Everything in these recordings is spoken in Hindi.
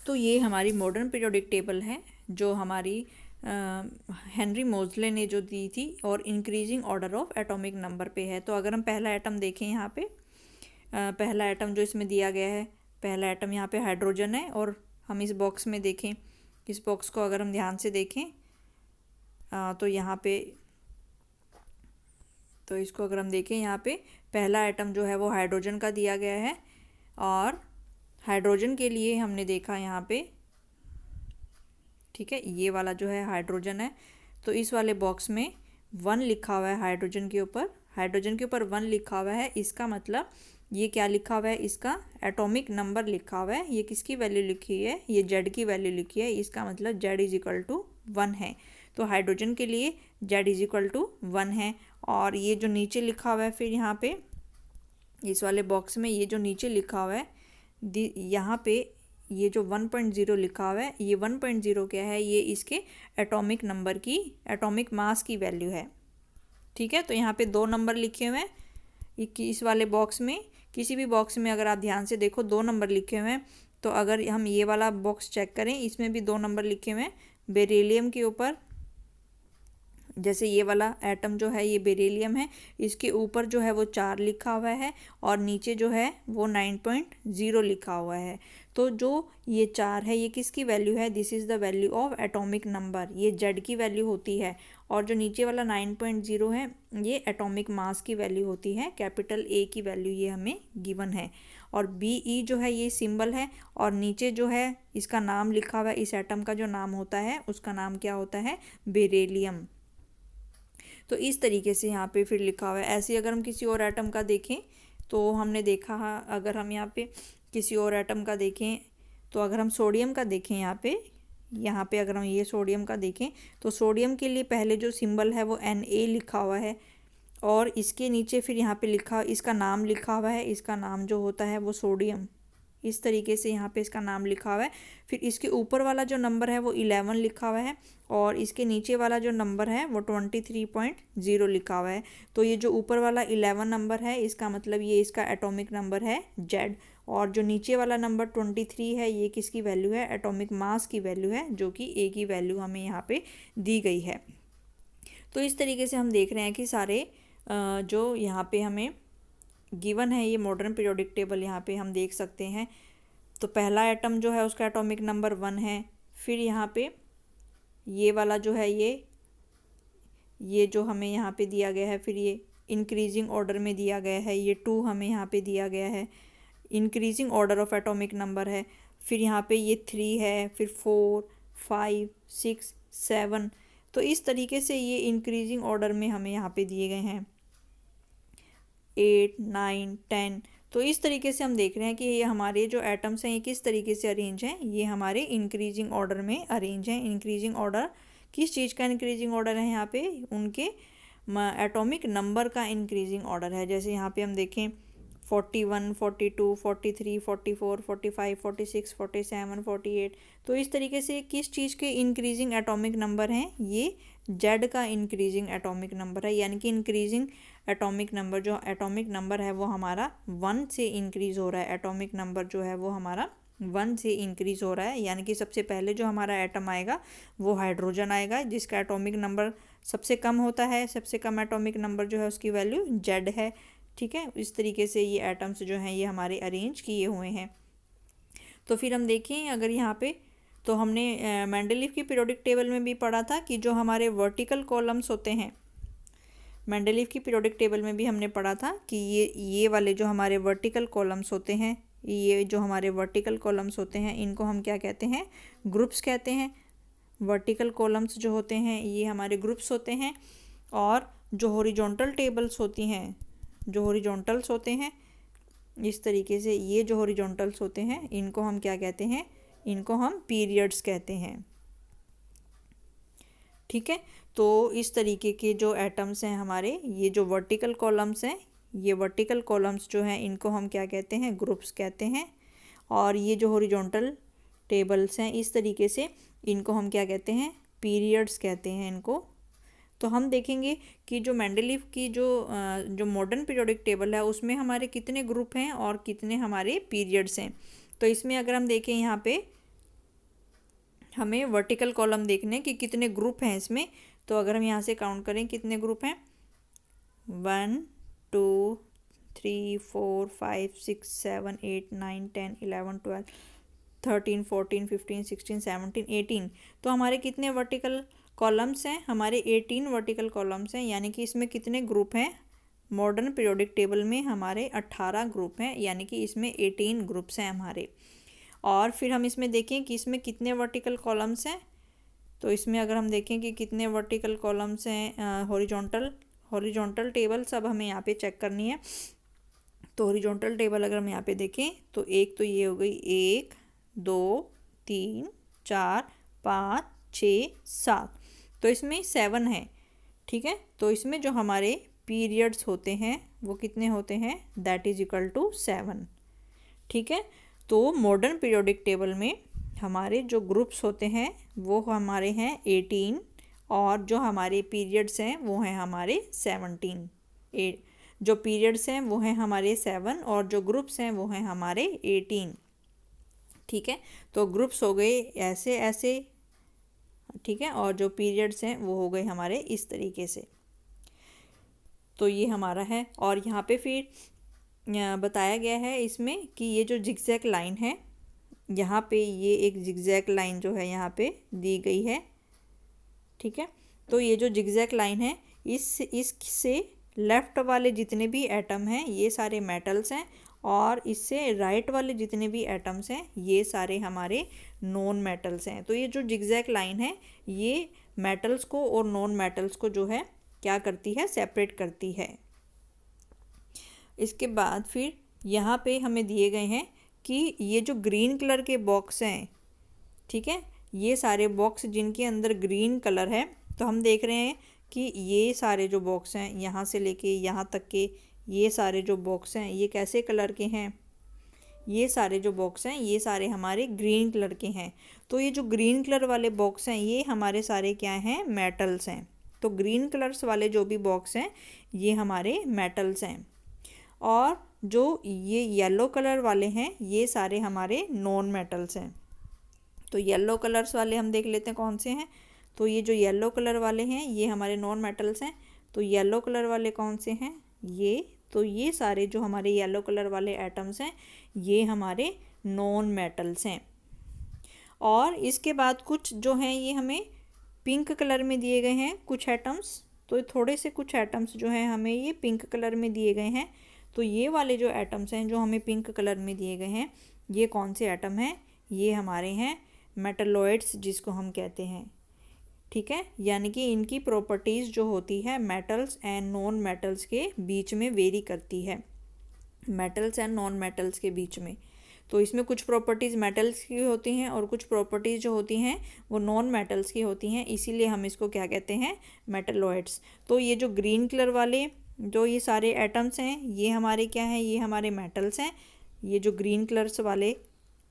तो ये हमारी मॉडर्न पीरियोडिक टेबल है जो हमारी हेनरी मोज़ले ने जो दी थी और increasing order of atomic number पे है। तो अगर हम पहला एटम देखें यहाँ पे, पहला एटम जो इसमें दिया गया है, पहला एटम यहाँ पे हाइड्रोजन है। और हम इस बॉक्स में देखें, इस बॉक्स को अगर हम ध्यान से देखें तो यहाँ पे, तो इसको अगर हम देखें यहाँ पे पहला एटम जो है वो हाइड्रोजन का दिया गया है। और हाइड्रोजन के लिए हमने देखा यहाँ पे, ठीक है, ये वाला जो है हाइड्रोजन है। तो इस वाले बॉक्स में 1 लिखा हुआ है हाइड्रोजन के ऊपर, हाइड्रोजन के ऊपर 1 लिखा हुआ है। इसका मतलब ये क्या लिखा हुआ है, इसका एटॉमिक नंबर लिखा हुआ है। ये किसकी वैल्यू लिखी है, ये जेड की वैल्यू लिखी है। इसका मतलब जेड इज इक्वल टू 1 है। तो हाइड्रोजन के लिए जेड इज इक्वल टू 1 है। और ये जो नीचे लिखा हुआ है फिर यहाँ पे इस वाले बॉक्स में, ये जो नीचे लिखा हुआ है यहाँ पे ये जो 1.0 लिखा हुआ है, ये 1.0 क्या है, ये इसके एटॉमिक नंबर की, एटॉमिक मास की वैल्यू है। ठीक है, तो यहाँ पे 2 नंबर लिखे हुए हैं। इस वाले बॉक्स में, किसी भी बॉक्स में अगर आप ध्यान से देखो 2 नंबर लिखे हुए हैं। तो अगर हम ये वाला बॉक्स चेक करें, इसमें भी 2 नंबर लिखे हुए हैं। बेरिलियम के ऊपर, जैसे ये वाला एटम जो है ये बेरिलियम है, इसके ऊपर जो है वो 4 लिखा हुआ है और नीचे जो है वो 9.0 लिखा हुआ है। तो जो ये 4 है ये किसकी वैल्यू है, this is the value of atomic number, ये जेड की वैल्यू होती है। और जो नीचे वाला 9.0 है ये एटॉमिक मास की वैल्यू होती है, कैपिटल ए की वैल्यू ये हमें गिवन है। और बी ई जो है ये सिंबल है, और नीचे जो है इसका नाम लिखा हुआ है, इस एटम का जो नाम होता है उसका नाम क्या होता है, बेरिलियम। तो इस तरीके से यहाँ पे फिर लिखा हुआ है। ऐसे अगर हम किसी और एटम का देखें तो हमने देखा, अगर हम यहाँ पे किसी और एटम का देखें तो अगर हम सोडियम का देखें यहाँ पे अगर हम ये सोडियम का देखें तो सोडियम के लिए पहले जो सिंबल है वो Na लिखा हुआ है। और इसके नीचे फिर यहाँ पे लिखा, इसका नाम लिखा हुआ है, इसका नाम जो होता है वो सोडियम, इस तरीके से यहाँ पे इसका नाम लिखा हुआ है। फिर इसके ऊपर वाला जो नंबर है वो 11 लिखा हुआ है और इसके नीचे वाला जो नंबर है वो 23.0 लिखा हुआ है। तो ये जो ऊपर वाला 11 नंबर है इसका मतलब ये इसका एटॉमिक नंबर है जेड, और जो नीचे वाला नंबर 23 है ये किसकी वैल्यू है, एटॉमिक मास की वैल्यू है, जो कि ए की वैल्यू हमें यहाँ पे दी गई है। तो इस तरीके से हम देख रहे हैं कि सारे जो यहाँ पे हमें गिवन है ये मॉडर्न पीरियोडिक टेबल यहाँ पे हम देख सकते हैं। तो पहला एटम जो है उसका एटॉमिक नंबर 1 है। फिर यहाँ पे ये वाला जो है ये जो हमें यहाँ पे दिया गया है, फिर ये इंक्रीजिंग ऑर्डर में दिया गया है, ये 2 हमें यहाँ पे दिया गया है, increasing order of atomic number है। फिर यहाँ पे ये 3 है, फिर 4, 5, 6, 7। तो इस तरीके से ये इंक्रीजिंग ऑर्डर में हमें यहाँ पे दिए गए हैं 8, 9, 10। तो इस तरीके से हम देख रहे हैं कि ये हमारे जो एटम्स हैं ये किस तरीके से अरेंज हैं, ये हमारे इंक्रीजिंग ऑर्डर में अरेंज हैं। इंक्रीजिंग ऑर्डर किस चीज़ का इंक्रीजिंग ऑर्डर है, यहाँ पे उनके एटॉमिक नंबर का इंक्रीजिंग ऑर्डर है। जैसे यहाँ पे हम देखें 41, 42, 43, 44, 45, 46, 47, 48। तो इस तरीके से किस चीज़ के इंक्रीजिंग एटॉमिक नंबर हैं, ये जेड का इंक्रीजिंग एटॉमिक नंबर है। यानी कि इंक्रीजिंग एटॉमिक नंबर, जो एटॉमिक नंबर है वो हमारा 1 से इंक्रीज़ हो रहा है। एटॉमिक नंबर जो है वो हमारा 1 से इंक्रीज़ हो रहा है। यानी कि सबसे पहले जो हमारा एटम आएगा वो हाइड्रोजन आएगा, जिसका एटॉमिक नंबर सबसे कम होता है। सबसे कम एटॉमिक नंबर जो है उसकी वैल्यू जेड है। ठीक है, इस तरीके से ये एटम्स जो हैं ये हमारे अरेंज किए हुए हैं। तो फिर हम देखें अगर यहाँ पे, तो हमने मेंडलीफ की पीरियोडिक टेबल में भी पढ़ा था कि जो हमारे वर्टिकल कॉलम्स होते हैं, मेंडलीफ की पीरियोडिक टेबल में भी हमने पढ़ा था कि ये वाले जो हमारे वर्टिकल कॉलम्स होते हैं, ये जो हमारे वर्टिकल कॉलम्स होते हैं इनको हम क्या कहते हैं, ग्रुप्स कहते हैं। वर्टिकल कॉलम्स जो होते हैं ये हमारे ग्रुप्स होते हैं। और जो हॉरिजॉन्टल टेबल्स होती हैं, जो हॉरिजॉन्टल्स होते हैं इस तरीके से, ये जो हॉरिजॉन्टल्स होते हैं इनको हम क्या कहते हैं, इनको हम पीरियड्स कहते हैं। ठीक है, तो इस तरीके के जो एटम्स हैं हमारे, ये जो वर्टिकल कॉलम्स हैं, ये वर्टिकल कॉलम्स जो हैं इनको हम क्या कहते हैं, ग्रुप्स कहते हैं। और ये जो हॉरिजॉन्टल टेबल्स हैं इस तरीके से, इनको हम क्या कहते हैं, पीरियड्स कहते हैं इनको। तो हम देखेंगे कि जो मेंडलीफ की जो मॉडर्न पीरियोडिक टेबल है उसमें हमारे कितने ग्रुप हैं और कितने हमारे पीरियड्स हैं। तो इसमें अगर हम देखें यहाँ पे हमें वर्टिकल कॉलम देखने हैं कि कितने ग्रुप हैं इसमें। तो अगर हम यहाँ से काउंट करें कितने ग्रुप हैं, 1 2 3 4 5 6 7 8 9 10 11 12 13 14 15 16 17 18। तो हमारे कितने वर्टिकल कॉलम्स हैं, हमारे 18 वर्टिकल कॉलम्स हैं, यानी कि इसमें कितने ग्रुप हैं, मॉडर्न पीरियोडिक टेबल में हमारे 18 ग्रुप हैं, यानी कि इसमें 18 ग्रुप्स हैं हमारे। और फिर हम इसमें देखें कि इसमें कितने वर्टिकल कॉलम्स हैं। तो इसमें अगर हम देखें कि कितने वर्टिकल कॉलम्स हैं, हॉरिजॉन्टल टेबल सब हमें यहाँ पे चेक करनी है। तो हॉरिजॉन्टल टेबल अगर हम यहाँ पे देखें तो एक तो ये हो गई 1 2 3 4 5 6 7, तो इसमें 7 है। ठीक है, तो इसमें जो हमारे पीरियड्स होते हैं वो कितने होते हैं, दैट इज इक्वल टू 7। ठीक है, तो मॉडर्न पीरियोडिक टेबल में हमारे जो ग्रुप्स होते हैं वो हमारे हैं 18, और जो हमारे पीरियड्स हैं वो हैं हमारे 17। जो पीरियड्स हैं वो हैं हमारे 7 और जो ग्रुप्स हैं वो हैं हमारे 18। ठीक है, तो ग्रुप्स हो गए ऐसे ऐसे, ठीक है, और जो पीरियड्स हैं वो हो गए हमारे इस तरीके से। तो ये हमारा है। और यहाँ पे फिर बताया गया है इसमें कि ये जो जिगजैग लाइन है, यहाँ पे ये एक जिगजैग लाइन जो है यहाँ पे दी गई है। ठीक है, तो ये जो जिगजैग लाइन है इससे लेफ़्ट वाले जितने भी एटम हैं ये सारे मेटल्स हैं, और इससे राइट वाले जितने भी एटम्स हैं ये सारे हमारे नॉन मेटल्स हैं। तो ये जो जिगजैग लाइन है ये मेटल्स को और नॉन मेटल्स को जो है क्या करती है, सेपरेट करती है। इसके बाद फिर यहाँ पे हमें दिए गए हैं कि ये जो ग्रीन कलर के बॉक्स हैं, ठीक है, ये सारे बॉक्स जिनके अंदर ग्रीन कलर है, तो हम देख रहे हैं कि ये सारे जो बॉक्स हैं यहाँ से लेके यहाँ तक के ये सारे जो बॉक्स हैं ये कैसे कलर के हैं, ये सारे जो बॉक्स हैं ये सारे हमारे ग्रीन कलर के हैं। तो ये जो ग्रीन कलर वाले बॉक्स हैं ये हमारे सारे क्या हैं, मेटल्स हैं। तो ग्रीन कलर्स वाले जो भी बॉक्स हैं ये हमारे मेटल्स हैं, और जो ये येलो कलर वाले हैं ये सारे हमारे नॉन मेटल्स हैं। तो येलो कलर्स वाले हम देख लेते हैं कौन से हैं। तो ये जो येलो कलर वाले हैं ये हमारे नॉन मेटल्स हैं। तो येलो कलर वाले कौन से हैं, ये, तो ये सारे जो हमारे येलो कलर वाले एटम्स हैं ये हमारे नॉन मेटल्स हैं। और इसके बाद कुछ जो हैं ये हमें पिंक कलर में दिए गए हैं कुछ एटम्स। तो थोड़े से कुछ एटम्स जो हैं हमें ये पिंक कलर में दिए गए हैं। तो ये वाले जो एटम्स हैं जो हमें पिंक कलर में दिए गए हैं ये कौन से एटम हैं, ये हमारे हैं मेटलॉइड्स जिसको हम कहते हैं। ठीक है, यानी कि इनकी प्रॉपर्टीज़ जो होती है मेटल्स एंड नॉन मेटल्स के बीच में वेरी करती है, मेटल्स एंड नॉन मेटल्स के बीच में। तो इसमें कुछ प्रॉपर्टीज़ मेटल्स की होती हैं और कुछ प्रॉपर्टीज़ जो होती हैं वो नॉन मेटल्स की होती हैं, इसीलिए हम इसको क्या कहते हैं, मेटलॉइड्स। तो ये जो ग्रीन कलर वाले जो ये सारे एटम्स हैं ये हमारे क्या हैं, ये हमारे मेटल्स हैं। ये जो ग्रीन कलर्स वाले,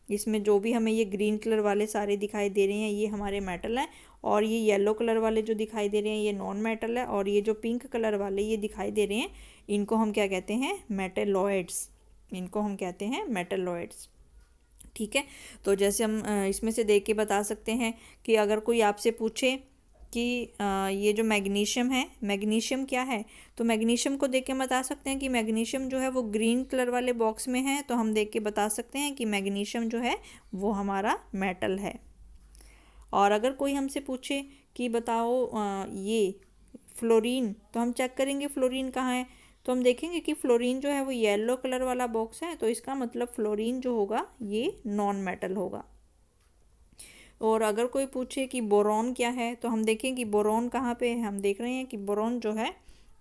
इसमें जो भी हमें ये ग्रीन कलर वाले सारे दिखाई दे रहे हैं ये हमारे मेटल हैं, और ये येलो कलर वाले जो दिखाई दे रहे हैं ये नॉन मेटल है, और ये जो पिंक कलर वाले ये दिखाई दे रहे हैं इनको हम क्या कहते हैं, मेटलॉइड्स। इनको हम कहते हैं मेटलॉइड्स। ठीक है, तो जैसे हम इसमें से देख के बता सकते हैं कि अगर कोई आपसे पूछे कि ये जो मैग्नीशियम है, मैग्नीशियम क्या है, तो मैग्नीशियम को देख के बता सकते हैं कि मैग्नीशियम जो है वो ग्रीन कलर वाले बॉक्स में है। तो हम देख के बता सकते हैं कि मैग्नीशियम जो है वो हमारा मेटल है। और अगर कोई हमसे पूछे कि बताओ ये फ्लोरीन, तो हम चेक करेंगे फ्लोरीन कहाँ है। तो हम देखेंगे कि फ्लोरीन जो है वो येलो कलर वाला बॉक्स है, तो इसका मतलब फ्लोरीन जो होगा ये नॉन मेटल होगा। और अगर कोई पूछे कि बोरॉन क्या है, तो हम देखें कि बोरॉन कहाँ पे है। हम देख रहे हैं कि बोरॉन जो है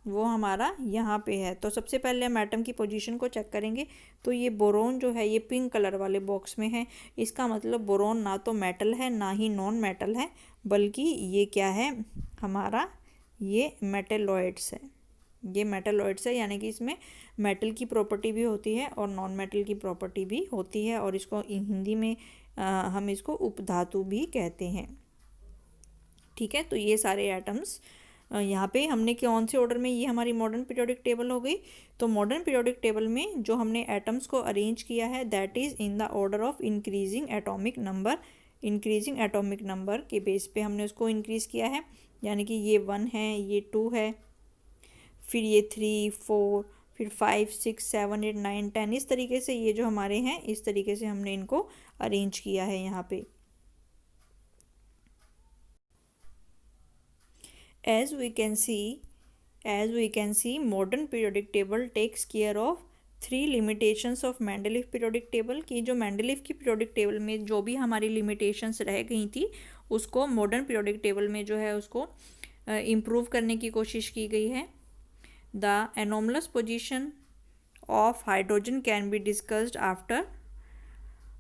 वो हमारा यहाँ पे है। तो सबसे पहले हम एटम की पोजीशन को चेक करेंगे। तो ये बोरॉन जो है ये पिंक कलर वाले बॉक्स में है। इसका मतलब बोरॉन ना तो मेटल है ना ही नॉन मेटल है, बल्कि ये क्या है हमारा, ये मेटलॉइड्स है। ये मेटलॉइड्स है, यानी कि इसमें मेटल की प्रॉपर्टी भी होती है और नॉन मेटल की प्रॉपर्टी भी होती है, और इसको हिंदी में हम इसको उपधातु भी कहते हैं। ठीक है, तो ये सारे एटम्स यहाँ पे हमने कौन से ऑर्डर में, ये हमारी मॉडर्न पीरियोडिक टेबल हो गई। तो मॉडर्न पीरियोडिक टेबल में जो हमने एटम्स को अरेंज किया है that is in the order of increasing atomic number. Increasing atomic number के बेस पे हमने उसको इंक्रीज़ किया है, यानी कि ये 1 है, ये 2 है, फिर ये 3 4, फिर 5 6 7 8 9 10, इस तरीके से ये जो हमारे हैं इस तरीके से हमने इनको अरेंज किया है यहाँ पे। As we can see, modern periodic table takes care of 3 limitations of Mendeleev periodic table कि जो Mendeleev की periodic table में जो भी हमारी limitations रह गई थी उसको modern periodic table में जो है उसको improve करने की कोशिश की गई है। The anomalous position of hydrogen can be discussed after.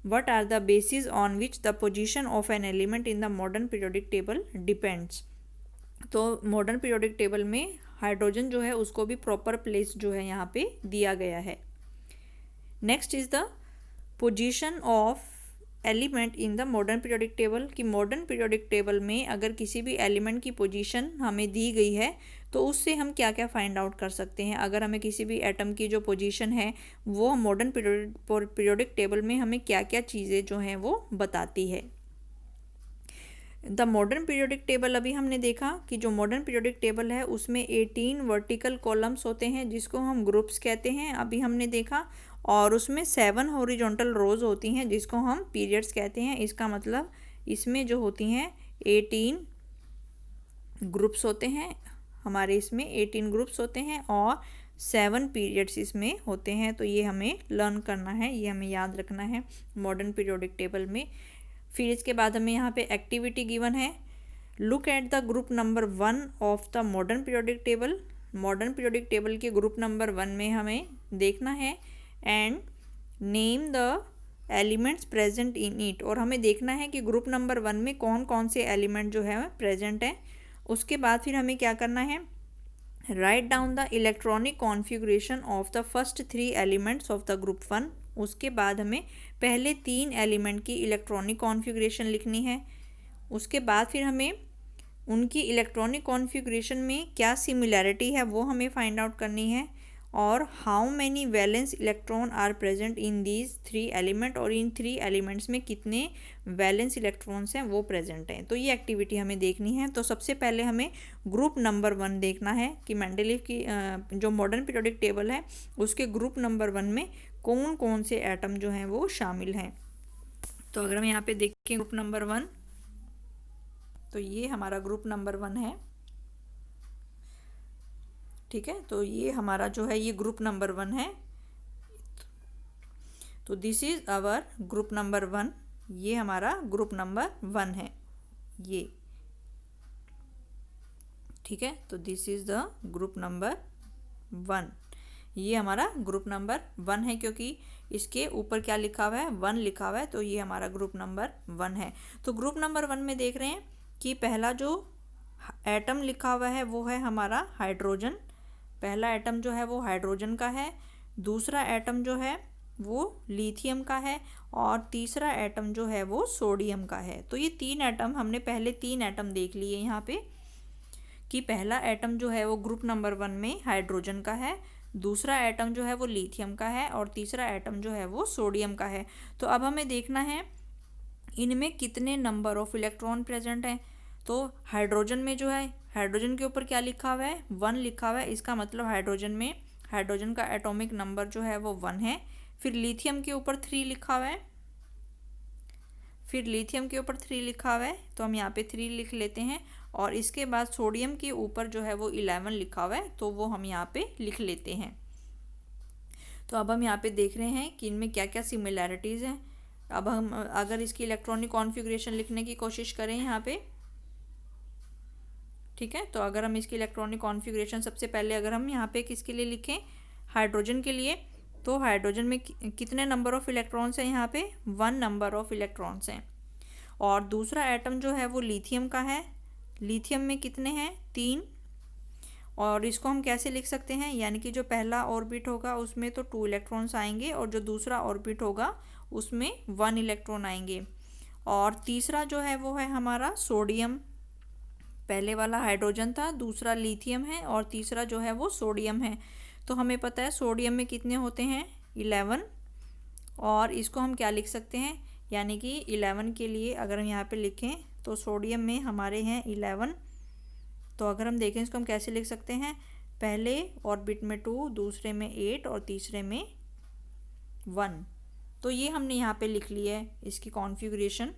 What are the bases on which the position of an element in the modern periodic table depends? तो मॉडर्न पीरियोडिक टेबल में हाइड्रोजन जो है उसको भी प्रॉपर प्लेस जो है यहाँ पे दिया गया है। Next is the position of element in the modern periodic table कि मॉडर्न पीरियोडिक टेबल में अगर किसी भी एलिमेंट की पोजीशन हमें दी गई है तो उससे हम क्या क्या फाइंड आउट कर सकते हैं। अगर हमें किसी भी एटम की जो पोजीशन है वो मॉडर्न पीरियोडिक टेबल में हमें क्या क्या चीज़ें जो हैं वो बताती है। द मॉडर्न पीरियोडिक टेबल अभी हमने देखा कि जो मॉडर्न पीरियोडिक टेबल है उसमें 18 वर्टिकल कॉलम्स होते हैं जिसको हम ग्रुप्स कहते हैं, अभी हमने देखा, और उसमें 7 हॉरिजॉन्टल रोज होती हैं जिसको हम पीरियड्स कहते हैं। इसका मतलब इसमें जो होती हैं 18 ग्रुप्स होते हैं, हमारे इसमें 18 ग्रुप्स होते हैं और 7 पीरियड्स इसमें होते हैं। तो ये हमें लर्न करना है, ये हमें याद रखना है मॉडर्न पीरियोडिक टेबल में। फिर इसके बाद हमें यहाँ पे एक्टिविटी गिवन है, look at the group number 1 of the modern periodic table. Modern periodic table के ग्रुप नंबर 1 में हमें देखना है and name the elements present in it, और हमें देखना है कि ग्रुप नंबर 1 में कौन कौन से एलिमेंट जो है प्रेजेंट हैं। उसके बाद फिर हमें क्या करना है, write down the electronic configuration of the first 3 elements of the group 1। उसके बाद हमें पहले 3 एलिमेंट की इलेक्ट्रॉनिक कॉन्फ़िगरेशन लिखनी है। उसके बाद फिर हमें उनकी इलेक्ट्रॉनिक कॉन्फ़िगरेशन में क्या सिमिलैरिटी है वो हमें फाइंड आउट करनी है, और how many valence electron are present in these 3 element, और इन 3 एलिमेंट्स में कितने वैलेंस इलेक्ट्रॉन्स हैं वो प्रेजेंट हैं। तो ये एक्टिविटी हमें देखनी है। तो सबसे पहले हमें ग्रुप नंबर 1 देखना है कि मेंडेलीव की जो मॉडर्न पीरियोडिक टेबल है उसके ग्रुप नंबर 1 में कौन कौन से एटम जो हैं वो शामिल हैं। तो अगर हम यहाँ पे देखें ग्रुप नंबर 1, तो ये हमारा ग्रुप नंबर 1 है, ठीक है। तो ये हमारा जो है ये ग्रुप नंबर 1 है। तो this is our group number 1, ये हमारा ग्रुप नंबर 1 है ये, ठीक है। तो this is the group number 1, ये हमारा ग्रुप नंबर 1 है क्योंकि इसके ऊपर क्या लिखा हुआ है, 1 लिखा हुआ है, तो ये हमारा ग्रुप नंबर 1 है। तो ग्रुप नंबर 1 में देख रहे हैं कि पहला जो एटम लिखा हुआ है वो है हमारा हाइड्रोजन। पहला एटम जो है वो हाइड्रोजन का है, दूसरा एटम जो है वो लिथियम का है, और तीसरा एटम जो है वो सोडियम का है। तो ये 3 एटम हमने पहले 3 एटम देख लिए यहाँ पे कि पहला एटम जो है वो ग्रुप नंबर 1 में हाइड्रोजन का है, दूसरा एटम जो है वो लिथियम का है, और तीसरा एटम जो है वो सोडियम का है। तो अब हमें देखना है इनमें कितने नंबर ऑफ इलेक्ट्रॉन प्रेजेंट हैं। तो हाइड्रोजन में जो है, हाइड्रोजन के ऊपर क्या लिखा हुआ है, 1 लिखा हुआ है, इसका मतलब हाइड्रोजन में हाइड्रोजन का एटॉमिक नंबर जो है वो 1 है। फिर लिथियम के ऊपर 3 लिखा हुआ है, फिर लिथियम के ऊपर 3 लिखा हुआ है, तो हम यहाँ पे 3 लिख लेते हैं, और इसके बाद सोडियम के ऊपर जो है वो 11 लिखा हुआ है, तो वो हम यहाँ पे लिख लेते हैं। तो अब हम यहाँ पे देख रहे हैं कि इनमें क्या क्या सिमिलैरिटीज़ हैं। अब हम अगर इसकी इलेक्ट्रॉनिक कॉन्फ़िगरेशन लिखने की कोशिश करें यहाँ पे, ठीक है, तो अगर हम इसकी इलेक्ट्रॉनिक कॉन्फ़िगरेशन सबसे पहले अगर हम यहाँ पे किसके लिए लिखें, हाइड्रोजन के लिए, तो हाइड्रोजन में कितने नंबर ऑफ़ इलेक्ट्रॉन्स हैं, यहाँ पे 1 नंबर ऑफ़ इलेक्ट्रॉन्स हैं। और दूसरा एटम जो है वो लिथियम का है, लिथियम में कितने हैं, 3, और इसको हम कैसे लिख सकते हैं, यानी कि जो पहला ऑर्बिट होगा उसमें तो 2 इलेक्ट्रॉन्स आएंगे, और जो दूसरा ऑर्बिट होगा उसमें 1 इलेक्ट्रॉन आएंगे। और तीसरा जो है वो है हमारा सोडियम, पहले वाला हाइड्रोजन था, दूसरा लिथियम है, और तीसरा जो है वो सोडियम है। तो हमें पता है सोडियम में कितने होते हैं, 11, और इसको हम क्या लिख सकते हैं, यानी कि 11 के लिए अगर हम यहाँ पे लिखें तो सोडियम में हमारे हैं 11। तो अगर हम देखें इसको हम कैसे लिख सकते हैं, पहले ऑर्बिट में 2, दूसरे में 8 और तीसरे में 1। तो ये हमने यहाँ पे लिख लिया है इसकी कॉन्फ़िगरेशन।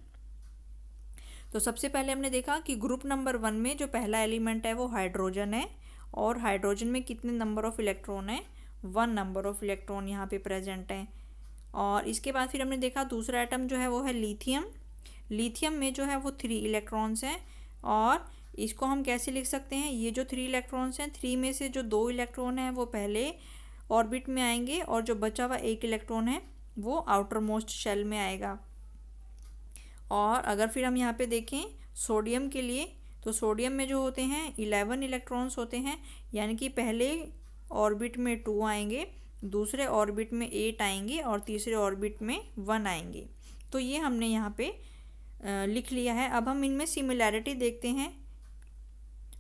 तो सबसे पहले हमने देखा कि ग्रुप नंबर 1 में जो पहला एलिमेंट है वो हाइड्रोजन है, और हाइड्रोजन में कितने नंबर ऑफ इलेक्ट्रॉन है, 1 नंबर ऑफ इलेक्ट्रॉन यहाँ पे प्रेजेंट है। और इसके बाद फिर हमने देखा दूसरा एटम जो है वो है लिथियम। लिथियम में जो है वो 3 इलेक्ट्रॉन्स हैं, और इसको हम कैसे लिख सकते हैं, ये जो 3 इलेक्ट्रॉन्स हैं 3 में से जो 2 इलेक्ट्रॉन हैं वो पहले ऑर्बिट में आएंगे, और जो बचा हुआ 1 इलेक्ट्रॉन है वो आउटर मोस्ट शेल में आएगा। और अगर फिर हम यहाँ पे देखें सोडियम के लिए, तो सोडियम में जो होते हैं 11 इलेक्ट्रॉन्स होते हैं, यानी कि पहले ऑर्बिट में 2 आएंगे, दूसरे ऑर्बिट में 8 आएंगे और तीसरे ऑर्बिट में 1 आएंगे। तो ये हमने यहाँ पे लिख लिया है। अब हम इनमें सिमिलैरिटी देखते हैं।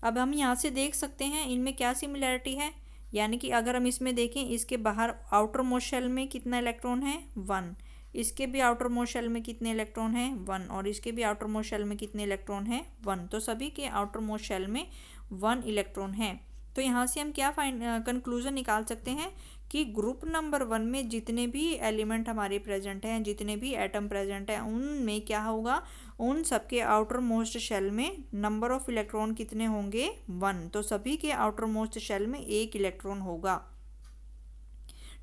अब हम यहाँ से देख सकते हैं इनमें क्या सिमिलैरिटी है, यानी कि अगर हम इसमें देखें इसके बाहर आउटर मोस्ट शेल में कितना इलेक्ट्रॉन है, 1। इसके भी आउटर मोस्ट शेल में कितने इलेक्ट्रॉन हैं, 1। और इसके भी आउटर मोस्ट शेल में कितने इलेक्ट्रॉन हैं, 1। तो सभी के आउटर मोस्ट शेल में 1 इलेक्ट्रॉन है। तो यहाँ से हम क्या कंक्लूजन निकाल सकते हैं कि ग्रुप नंबर 1 में जितने भी एलिमेंट हमारे प्रेजेंट हैं, जितने भी एटम प्रेजेंट हैं, उनमें क्या होगा, उन सबके आउटर मोस्ट शेल में नंबर ऑफ इलेक्ट्रॉन कितने होंगे, 1। तो सभी के आउटर मोस्ट शेल में 1 इलेक्ट्रॉन होगा।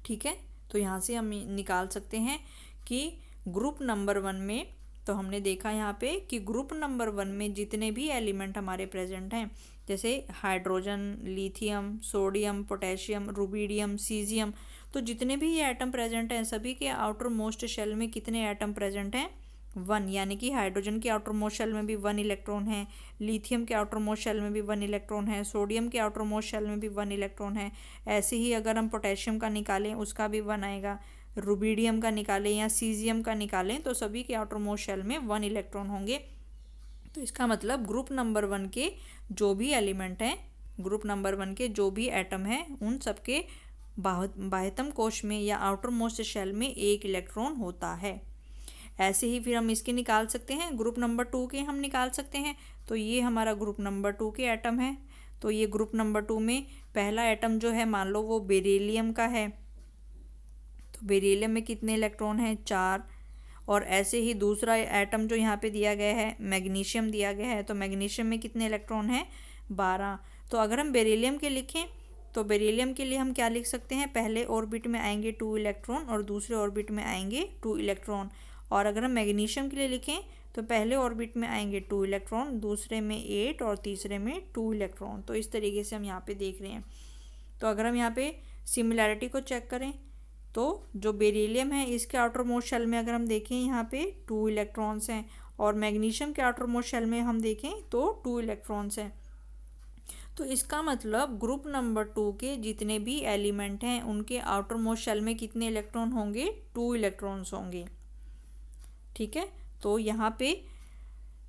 ठीक है, तो यहाँ से हम निकाल सकते हैं कि ग्रुप नंबर 1 में, तो हमने देखा यहाँ पे कि ग्रुप नंबर 1 में जितने भी एलिमेंट हमारे प्रेजेंट हैं, जैसे hydrogen, lithium, sodium, potassium, rubidium, caesium, तो जितने भी ये एटम प्रेजेंट हैं सभी के आउटर मोस्ट शेल में कितने एटम प्रेजेंट हैं, 1। यानी कि हाइड्रोजन के आउटर मोस्ट शेल में भी 1 इलेक्ट्रॉन है, लिथियम के आउटर मोस्ट शेल में भी 1 इलेक्ट्रॉन है, सोडियम के आउटर मोस्ट शेल में भी 1 इलेक्ट्रॉन है। ऐसे ही अगर हम पोटेशियम का निकालें उसका भी 1 आएगा, रुबिडियम का निकालें या सीजियम का निकालें तो सभी के आउटर मोस्ट शेल में 1 इलेक्ट्रॉन होंगे। तो इसका मतलब ग्रुप नंबर 1 के जो भी एलिमेंट हैं, ग्रुप नंबर 1 के जो भी एटम हैं, उन सबके बाह्यतम कोश में या आउटर मोस्ट शेल में 1 इलेक्ट्रॉन होता है। ऐसे ही फिर हम इसके निकाल सकते हैं, ग्रुप नंबर 2 के हम निकाल सकते हैं। तो ये हमारा ग्रुप नंबर 2 के एटम है। तो ये ग्रुप नंबर 2 में पहला एटम जो है मान लो वो बेरिलियम का है, तो बेरिलियम में कितने इलेक्ट्रॉन हैं, 4। और ऐसे ही दूसरा एटम जो यहाँ पे दिया गया है मैग्नीशियम दिया गया है, तो मैग्नीशियम में कितने इलेक्ट्रॉन हैं, 12। तो अगर हम बेरिलियम के लिखें तो बेरिलियम के लिए हम क्या लिख सकते हैं, पहले ऑर्बिट में आएंगे 2 इलेक्ट्रॉन और दूसरे ऑर्बिट में आएंगे 2 इलेक्ट्रॉन। और अगर हम मैग्नीशियम के लिए लिखें तो पहले ऑर्बिट में आएंगे 2 इलेक्ट्रॉन, दूसरे में 8 और तीसरे में 2 इलेक्ट्रॉन। तो इस तरीके से हम यहाँ पे देख रहे हैं। तो अगर हम यहाँ पे सिमिलैरिटी को चेक करें तो जो बेरिलियम है इसके आउटर मोस्ट शेल में अगर हम देखें यहाँ पे 2 इलेक्ट्रॉन्स हैं, और मैग्नीशियम के आउटर मोस्ट शेल में हम देखें तो 2 इलेक्ट्रॉन्स हैं। तो इसका मतलब ग्रुप नंबर 2 के जितने भी एलिमेंट हैं उनके आउटर मोस्ट शेल में कितने इलेक्ट्रॉन होंगे, 2 इलेक्ट्रॉन्स होंगे। ठीक है, तो यहाँ पे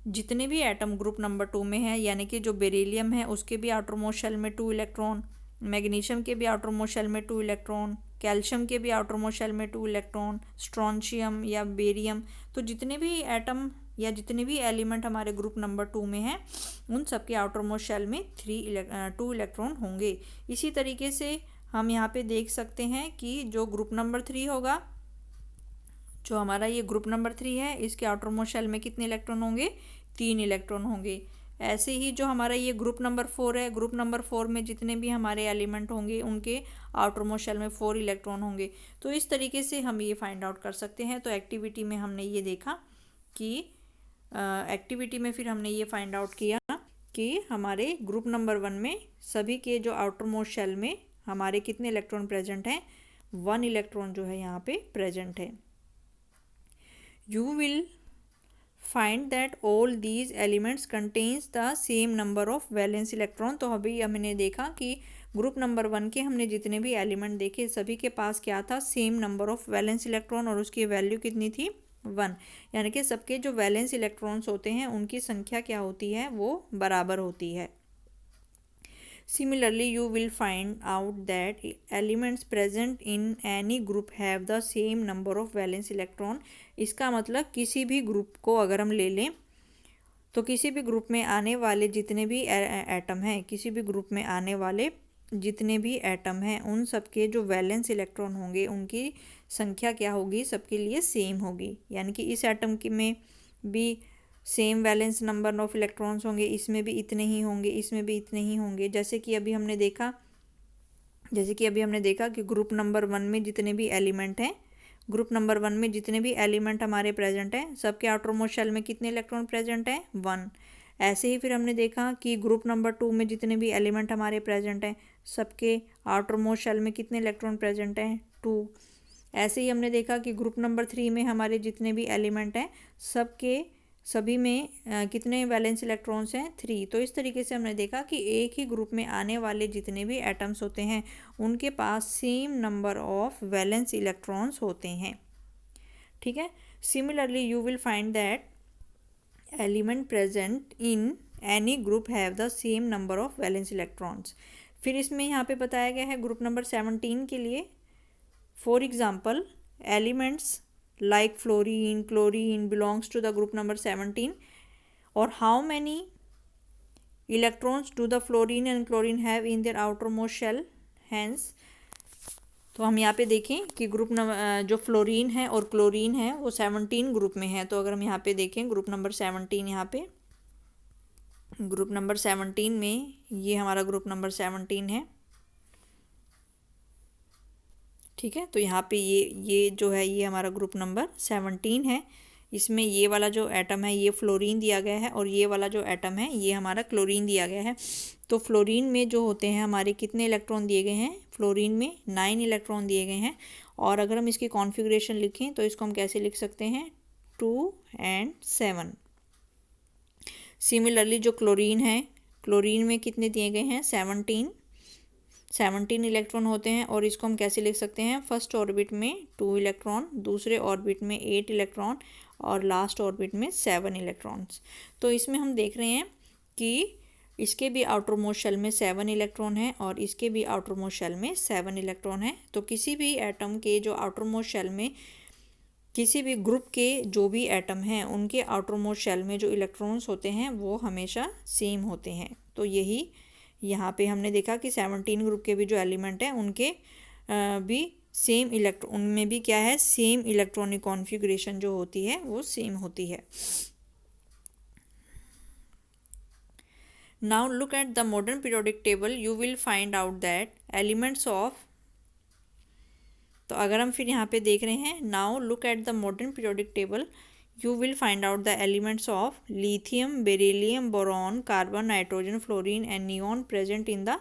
जितने भी एटम ग्रुप नंबर 2 में है, यानी कि जो बेरिलियम है उसके भी आउटर मोस्ट शेल में 2 इलेक्ट्रॉन, मैग्नीशियम के भी आउटर मोस्ट शेल में 2 इलेक्ट्रॉन, कैल्शियम के भी आउटर मोस्ट शेल में 2 इलेक्ट्रॉन, स्ट्रोंशियम या बेरियम, तो जितने भी एटम या जितने भी एलिमेंट हमारे ग्रुप नंबर 2 में हैं उन सबके आउटर मोस्ट शेल में 2 इलेक्ट्रॉन होंगे। इसी तरीके से हम यहाँ पे देख सकते हैं कि जो ग्रुप नंबर 3 होगा, जो हमारा ये ग्रुप नंबर 3 है, इसके आउटर मोस्ट शेल में कितने इलेक्ट्रॉन होंगे, 3 इलेक्ट्रॉन होंगे। ऐसे ही जो हमारा ये ग्रुप नंबर 4 है, ग्रुप नंबर 4 में जितने भी हमारे एलिमेंट होंगे उनके आउटर मोस्ट शेल में 4 इलेक्ट्रॉन होंगे। तो इस तरीके से हम ये फाइंड आउट कर सकते हैं। तो एक्टिविटी में हमने ये देखा कि एक्टिविटी में फिर हमने ये फाइंड आउट किया कि हमारे ग्रुप नंबर 1 में सभी के जो आउटर मोस्ट शेल में हमारे कितने इलेक्ट्रॉन प्रेजेंट हैं, 1 इलेक्ट्रॉन जो है यहाँ पे प्रेजेंट है। You will find that all these elements contains the same number of valence electron। तो अभी हमने देखा कि ग्रुप नंबर 1 के हमने जितने भी एलिमेंट देखे सभी के पास क्या था, same number of valence electron, और उसकी वैल्यू कितनी थी, 1। यानी कि सबके जो वैलेंस इलेक्ट्रॉन्स होते हैं उनकी संख्या क्या होती है, वो बराबर होती है। Similarly, you will find out that elements present in any group have the same number of valence electron. इसका मतलब किसी भी ग्रुप को अगर हम ले लें तो किसी भी ग्रुप में आने वाले जितने भी एटम हैं, किसी भी ग्रुप में आने वाले जितने भी एटम हैं, उन सबके जो वैलेंस इलेक्ट्रॉन होंगे उनकी संख्या क्या होगी, सबके लिए सेम होगी। यानी कि इस एटम की में भी same valence number of electrons होंगे, इसमें भी इतने ही होंगे, इसमें भी इतने ही होंगे। जैसे कि अभी हमने देखा कि ग्रुप नंबर 1 में जितने भी एलिमेंट हैं, ग्रुप नंबर 1 में जितने भी एलिमेंट हमारे प्रेजेंट हैं, सबके आउटरमोस्ट शेल में कितने इलेक्ट्रॉन प्रेजेंट हैं, 1। ऐसे ही फिर हमने देखा कि ग्रुप नंबर 2 में जितने भी एलिमेंट हमारे प्रेजेंट हैं, सबके आउटरमोस्ट शेल में कितने इलेक्ट्रॉन प्रेजेंट हैं, 2। ऐसे ही हमने देखा कि ग्रुप नंबर 3 में हमारे जितने भी एलिमेंट हैं, सभी में कितने वैलेंस इलेक्ट्रॉन्स हैं, 3। तो इस तरीके से हमने देखा कि एक ही ग्रुप में आने वाले जितने भी एटम्स होते हैं उनके पास same number of valence electrons होते हैं। ठीक है। Similarly you will find that element present in any group have the same number of valence electrons. फिर इसमें यहाँ पे बताया गया है ग्रुप नंबर 17 के लिए, for example elements like fluorine, chlorine belongs to the group number 17, or how many electrons do the fluorine and chlorine have in their outermost shell? Hence, तो हम यहाँ पे देखें कि ग्रुप नंबर जो फ्लोरीन है और क्लोरीन है वो 17 ग्रुप में है। तो अगर हम यहाँ पे देखें ग्रुप नंबर 17, यहाँ पे ग्रुप नंबर 17 में ये हमारा ग्रुप नंबर 17 है। ठीक है। तो यहाँ पे ये जो है ये हमारा ग्रुप नंबर 17 है। इसमें ये वाला जो एटम है ये फ्लोरीन दिया गया है और ये वाला जो एटम है ये हमारा क्लोरीन दिया गया है। तो फ्लोरीन में जो होते हैं हमारे कितने इलेक्ट्रॉन दिए गए हैं, फ्लोरीन में 9 इलेक्ट्रॉन दिए गए हैं। और अगर हम इसकी कॉन्फ़िगरेशन लिखें तो इसको हम कैसे लिख सकते हैं, 2 and 7। सिमिलरली जो क्लोरीन है, क्लोरीन में कितने दिए गए हैं, 17 इलेक्ट्रॉन होते हैं। और इसको हम कैसे लिख सकते हैं, फर्स्ट ऑर्बिट में 2 इलेक्ट्रॉन, दूसरे ऑर्बिट में 8 इलेक्ट्रॉन और लास्ट ऑर्बिट में 7 इलेक्ट्रॉन्स। तो इसमें हम देख रहे हैं कि इसके भी आउटरमोस्ट शेल में 7 इलेक्ट्रॉन है और इसके भी आउटरमोस्ट शेल में 7 इलेक्ट्रॉन है। तो किसी भी एटम के जो आउटरमोस्ट शेल में, किसी भी ग्रुप के जो भी एटम हैं उनके आउटरमोस्ट शेल में जो इलेक्ट्रॉन्स होते हैं वो हमेशा सेम होते हैं। तो यही यहाँ पे हमने देखा कि 17 ग्रुप के भी जो एलिमेंट हैं उनके भी सेम उनमें भी क्या है, सेम इलेक्ट्रॉनिक कॉन्फ़िगरेशन जो होती है वो सेम होती है। Now look at the modern periodic table, you will find out that elements of, तो अगर हम फिर यहाँ पे देख रहे हैं, now look at the modern periodic table, you will find out the elements of lithium, beryllium, boron, carbon, nitrogen, fluorine and neon present in the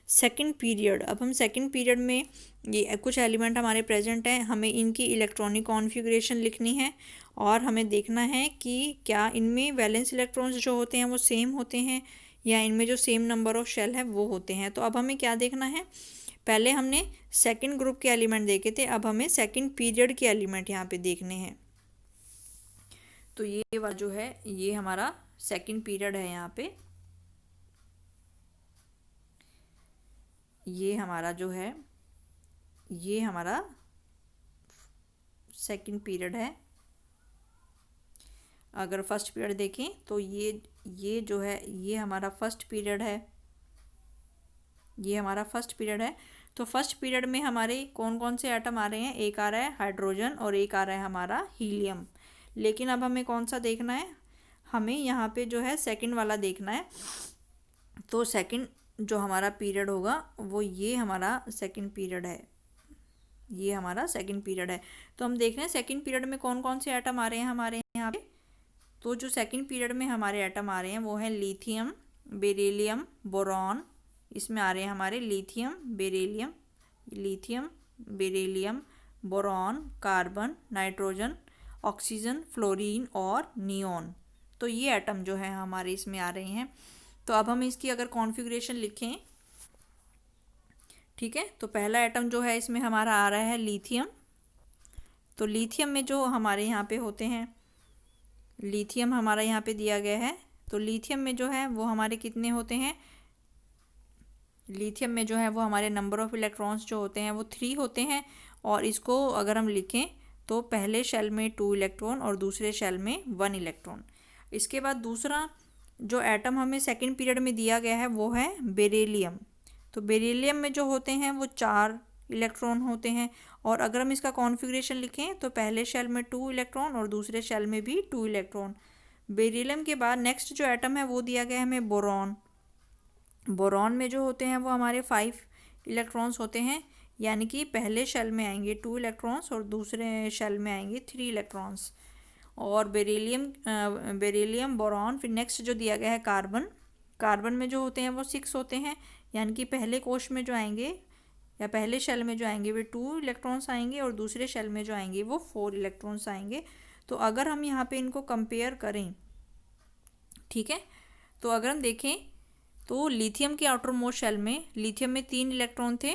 second period. अब हम सेकेंड पीरियड में ये कुछ एलिमेंट हमारे प्रेजेंट हैं, हमें इनकी इलेक्ट्रॉनिक कॉन्फ़िगरेशन लिखनी है और हमें देखना है कि क्या इनमें वैलेंस इलेक्ट्रॉन्स जो होते हैं वो सेम होते हैं या इनमें जो सेम नंबर ऑफ शेल है वो होते हैं। तो अब हमें क्या देखना है, पहले हमने सेकेंड ग्रुप के एलिमेंट देखे थे, अब हमें सेकेंड पीरियड के एलिमेंट यहाँ पे देखने हैं। तो ये वाला जो है ये हमारा सेकंड पीरियड है, यहाँ पे ये हमारा जो है ये हमारा सेकंड पीरियड है। अगर फर्स्ट पीरियड देखें तो ये जो है ये हमारा फर्स्ट पीरियड है, ये हमारा फर्स्ट पीरियड है। तो फर्स्ट पीरियड में हमारे कौन कौन से एटम आ रहे हैं, एक आ रहा है हाइड्रोजन और एक आ रहा है हमारा हीलियम। लेकिन अब हमें कौन सा देखना है, हमें यहाँ पे जो है सेकंड वाला देखना है। तो सेकंड जो हमारा पीरियड होगा वो ये हमारा सेकंड पीरियड है, ये हमारा सेकंड पीरियड है। तो हम देख रहे हैं सेकंड पीरियड में कौन कौन से एटम आ रहे हैं हमारे यहाँ पे। तो जो सेकंड पीरियड में हमारे एटम आ रहे हैं वो है लिथियम, बेरिलियम, बोरॉन। इसमें आ रहे हैं हमारे lithium, beryllium, boron, carbon, nitrogen, oxygen, fluorine और नियॉन। तो ये एटम जो है हमारे इसमें आ रहे हैं। तो अब हम इसकी अगर कॉन्फ़िगरेशन लिखें, ठीक है, तो पहला एटम जो है इसमें हमारा आ रहा है लिथियम। तो लिथियम में जो हमारे यहाँ पे होते हैं, लिथियम हमारा यहाँ पे दिया गया है। तो लिथियम में जो है वो हमारे कितने होते हैं, लिथियम में जो है वो हमारे नंबर ऑफ़ इलेक्ट्रॉन्स जो होते हैं वो 3 होते हैं, और इसको अगर हम लिखें तो पहले शेल में 2 इलेक्ट्रॉन और दूसरे शेल में 1 इलेक्ट्रॉन। इसके बाद दूसरा जो एटम हमें सेकंड पीरियड में दिया गया है वो है बेरिलियम। तो बेरिलियम में जो होते हैं वो 4 इलेक्ट्रॉन होते हैं, और अगर हम इसका कॉन्फ़िगरेशन लिखें तो पहले शेल में 2 इलेक्ट्रॉन और दूसरे शेल में भी 2 इलेक्ट्रॉन। बेरिलियम के बाद नेक्स्ट जो एटम है वो दिया गया है हमें बोरॉन। बोरॉन में जो होते हैं वो हमारे 5 इलेक्ट्रॉन्स होते हैं, यानी कि पहले शेल में आएंगे 2 इलेक्ट्रॉन्स और दूसरे शेल में आएंगे 3 इलेक्ट्रॉन्स। और बेरिलियम बोरॉन, फिर नेक्स्ट जो दिया गया है कार्बन। कार्बन में जो होते हैं वो 6 होते हैं, यानी कि पहले कोश में जो आएंगे या पहले शेल में जो आएंगे वे 2 इलेक्ट्रॉन्स आएंगे और दूसरे शेल में जो आएंगे वो 4 इलेक्ट्रॉन्स आएंगे। तो अगर हम यहाँ पे इनको कंपेयर करें, ठीक है, तो अगर हम देखें तो लिथियम के आउटर मोस्ट शेल में लिथियम में 3 इलेक्ट्रॉन थे,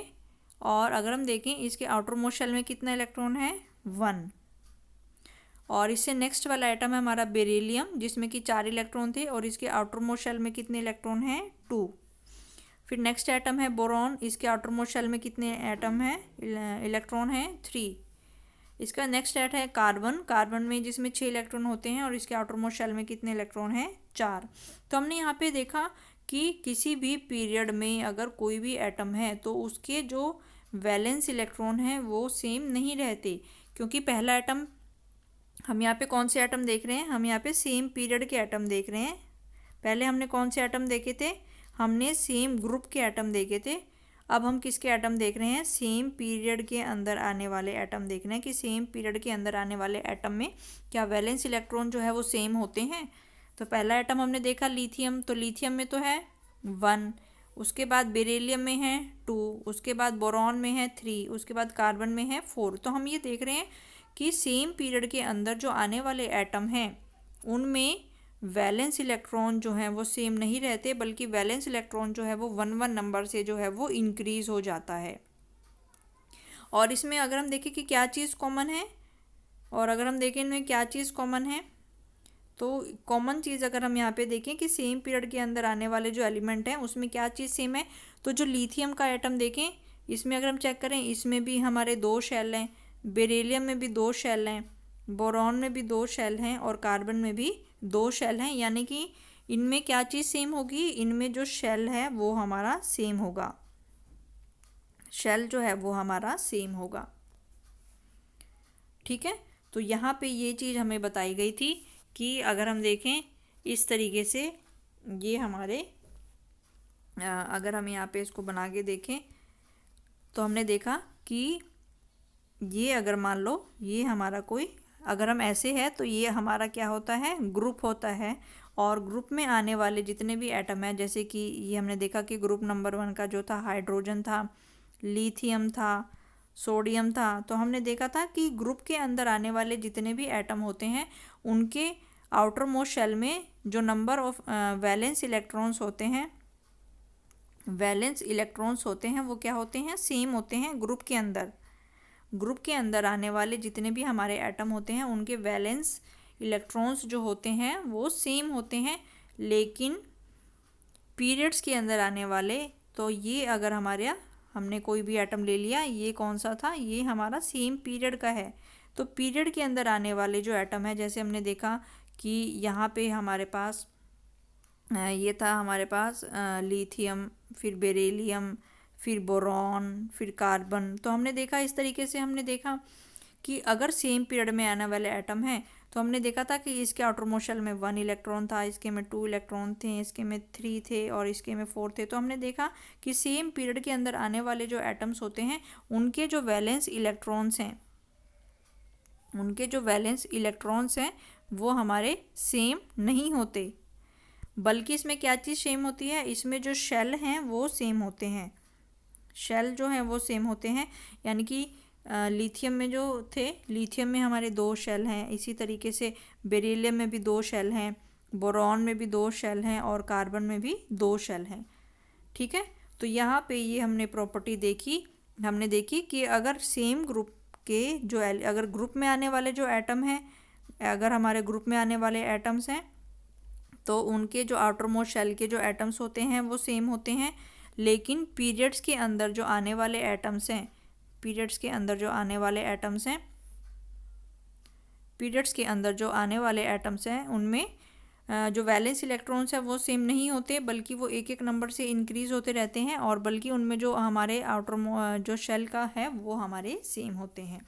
और अगर हम देखें इसके आउटर मोस्ट शेल में कितना इलेक्ट्रॉन है 1। और इससे नेक्स्ट वाला आइटम है हमारा बेरिलियम, जिसमें कि 4 इलेक्ट्रॉन थे और इसके आउटर मोस्ट शेल में कितने इलेक्ट्रॉन हैं 2। फिर नेक्स्ट आइटम है बोरॉन, इसके आउटर मोस्ट शेल में कितने एटम है इलेक्ट्रॉन है 3। इसका नेक्स्ट एट है कार्बन, कार्बन में जिसमें 6 इलेक्ट्रॉन होते हैं और इसके आउटर मोस्ट शेल में कितने इलेक्ट्रॉन हैं 4। तो हमने यहाँ पे देखा कि किसी भी पीरियड में अगर कोई भी एटम है तो उसके जो वैलेंस इलेक्ट्रॉन हैं वो सेम नहीं रहते, क्योंकि पहला एटम हम यहाँ पे कौन से एटम देख रहे हैं, हम यहाँ पे सेम पीरियड के एटम देख रहे हैं। पहले हमने कौन से एटम देखे थे, हमने सेम ग्रुप के एटम देखे थे। अब हम किसके एटम देख रहे हैं, सेम पीरियड के अंदर आने वाले एटम देख रहे हैं कि सेम पीरियड के अंदर आने वाले एटम में क्या वैलेंस इलेक्ट्रॉन जो है वो सेम होते हैं। तो पहला एटम हमने देखा लिथियम, तो लिथियम में तो है 1, उसके बाद बेरिलियम में है 2, उसके बाद बोरॉन में है 3, उसके बाद कार्बन में है 4। तो हम ये देख रहे हैं कि सेम पीरियड के अंदर जो आने वाले एटम हैं उनमें वैलेंस इलेक्ट्रॉन जो हैं वो सेम नहीं रहते, बल्कि वैलेंस इलेक्ट्रॉन जो है वो 1 नंबर से जो है वो इंक्रीज़ हो जाता है। और इसमें अगर हम देखें कि क्या चीज़ कॉमन है, और अगर हम देखें इनमें क्या चीज़ कॉमन है, तो कॉमन चीज़ अगर हम यहाँ पे देखें कि सेम पीरियड के अंदर आने वाले जो एलिमेंट हैं उसमें क्या चीज़ सेम है, तो जो लिथियम का एटम देखें इसमें अगर हम चेक करें इसमें भी हमारे 2 शेल हैं, बेरिलियम में भी 2 शेल हैं, बोरॉन में भी 2 शेल हैं और कार्बन में भी 2 शेल हैं। यानी कि इनमें क्या चीज़ सेम होगी, इनमें जो शेल है वो हमारा सेम होगा, शेल जो है वो हमारा सेम होगा। ठीक है, तो यहाँ पे ये चीज़ हमें बताई गई थी कि अगर हम देखें इस तरीके से ये हमारे अगर हम यहाँ पे इसको बना के देखें तो हमने देखा कि ये अगर मान लो ये हमारा कोई अगर हम ऐसे है तो ये हमारा क्या होता है ग्रुप होता है, और ग्रुप में आने वाले जितने भी एटम हैं, जैसे कि ये हमने देखा कि ग्रुप नंबर 1 का जो था हाइड्रोजन था, लिथियम था, सोडियम था। तो हमने देखा था कि ग्रुप के अंदर आने वाले जितने भी एटम होते हैं उनके आउटर मोस्ट शेल में जो नंबर ऑफ वैलेंस इलेक्ट्रॉन्स होते हैं, वैलेंस इलेक्ट्रॉन्स होते हैं वो क्या होते हैं सेम होते हैं ग्रुप के अंदर। ग्रुप के अंदर आने वाले जितने भी हमारे एटम होते हैं उनके वैलेंस इलेक्ट्रॉन्स जो होते हैं वो सेम होते हैं, लेकिन पीरियड्स के अंदर आने वाले, तो ये अगर हमारे हमने कोई भी एटम ले लिया, ये कौन सा था, ये हमारा सेम पीरियड का है। तो पीरियड के अंदर आने वाले जो एटम है, जैसे हमने देखा कि यहाँ पे हमारे पास ये था हमारे पास लिथियम, फिर बेरिलियम, फिर बोरॉन, फिर कार्बन। तो हमने देखा इस तरीके से हमने देखा कि अगर सेम पीरियड में आने वाले एटम हैं तो हमने देखा था कि इसके आउटर मोस्ट शेल में 1 इलेक्ट्रॉन था, इसके में 2 इलेक्ट्रॉन थे, इसके में 3 थे और इसके में 4 थे। तो हमने देखा कि सेम पीरियड के अंदर आने वाले जो एटम्स होते हैं उनके जो वैलेंस इलेक्ट्रॉन्स हैं, उनके जो वैलेंस इलेक्ट्रॉन्स हैं वो हमारे सेम नहीं होते, बल्कि इसमें क्या चीज़ सेम होती है, इसमें जो शेल हैं वो सेम होते हैं, शेल जो हैं वो सेम होते हैं। यानी कि लिथियम में जो थे, लिथियम में हमारे 2 शेल हैं, इसी तरीके से बेरिलियम में भी 2 शेल हैं, बोरॉन में भी 2 शेल हैं और कार्बन में भी 2 शेल हैं। ठीक है, तो यहाँ पे ये हमने प्रॉपर्टी देखी, हमने देखी कि अगर सेम ग्रुप के जो अगर ग्रुप में आने वाले जो एटम हैं, अगर हमारे ग्रुप में आने वाले एटम्स हैं तो उनके जो आउटर मोस्ट शेल के जो एटम्स होते हैं वो सेम होते हैं, लेकिन पीरियड्स के अंदर जो आने वाले एटम्स हैं, पीरियड्स के अंदर जो आने वाले एटम्स हैं, पीरियड्स के अंदर जो आने वाले एटम्स हैं उनमें जो वैलेंस इलेक्ट्रॉन्स हैं वो सेम नहीं होते, बल्कि वो एक एक नंबर से इंक्रीज होते रहते हैं, और बल्कि उनमें जो हमारे आउटर जो शेल का है वो हमारे सेम होते हैं।